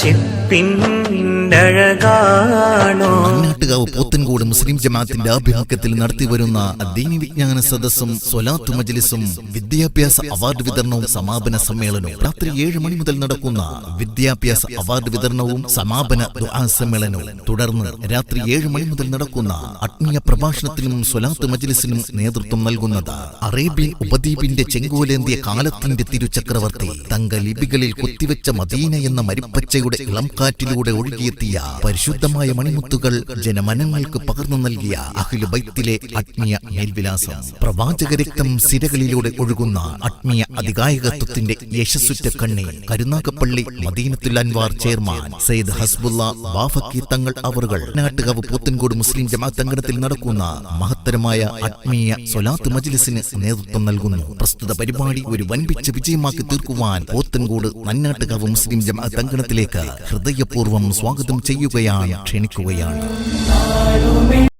ചെപ്പിന്നഴകാണോ. മണ്ണാട്ടുകാവ് പോത്തൻകോട് മുസ്ലിം ജമാഅത്തിന്റെ ആഭിമുഖ്യത്തിൽ നടത്തിവരുന്ന ദീനി വിജ്ഞാന സദസ്സും സ്വലാത്ത് മജ്ലിസും വിദ്യാഭ്യാസ അവാർഡ് വിതരണവും സമാപന സമ്മേളനവും രാത്രി 7 മണി മുതൽ നടക്കുന്ന വിദ്യാഭ്യാസ അവാർഡ് വിതരണവും സമാപന ദുആ സമ്മേളനവും തുടർന്ന് രാത്രി 7 മണി മുതൽ നടക്കുന്ന ആത്മീയ പ്രഭാഷണത്തിനും സ്വലാത്ത് മജ്ലിസിനും നേതൃത്വം നൽകുന്നത് അറേബ്യൻ ഉപദ്വീപിന്റെ ചെങ്കോലേന്തിയ കാലത്തിന്റെ തിരുചക്രവർത്തി തങ്ക ലിപികളിൽ കൊത്തിവെച്ച മദീന എന്ന മരിപ്പച്ചയുടെ ഇളം കാറ്റിലൂടെ ഒഴുകിയെത്തിയ പരിശുദ്ധമായ മണിമുത്തുകൾ ജനമനങ്ങൾക്ക് പകർന്നു നൽകിയ അഹ്ലു ബൈത്തിലെ ആത്മീയ മേൽവിലാസം. പ്രവാചക രക്തം സിരകളിലൂടെ ഒഴുകുന്ന ആത്മീയ അധികായകത്വത്തിന്റെ യശസ്സുറ്റ കണ്ണി കരുനാഗപ്പള്ളി മദീനത്തുൽ അൻവാർ ചെയർമാൻ സയ്യിദ് ഹസ്ബുള്ള ബാഫക്കി തങ്ങൾ അവറുകൾ നാട്ടുകാവ് പോത്തൻകോട് മുസ്ലിം ജമാഅത്ത് അംഗണത്തിൽ നടക്കുന്ന മഹത്തരമായ ആത്മീയ സ്വലാത്ത് മജ്ലിസിന് നേതൃത്വം നൽകുന്നു. പ്രസ്തുത പരിപാടി ഒരു വൻപിച്ച വിജയമാക്കി തീർക്കുവാൻ പോത്തൻകോട് നന്നാട്ടുകാവ് മുസ്ലിം ജമാഅത്ത് അംഗണത്തിലേക്ക് ഹൃദയപൂർവ്വം സ്വാഗതം ചെയ്യുകയാണ്, ക്ഷണിക്കുകയാണ്.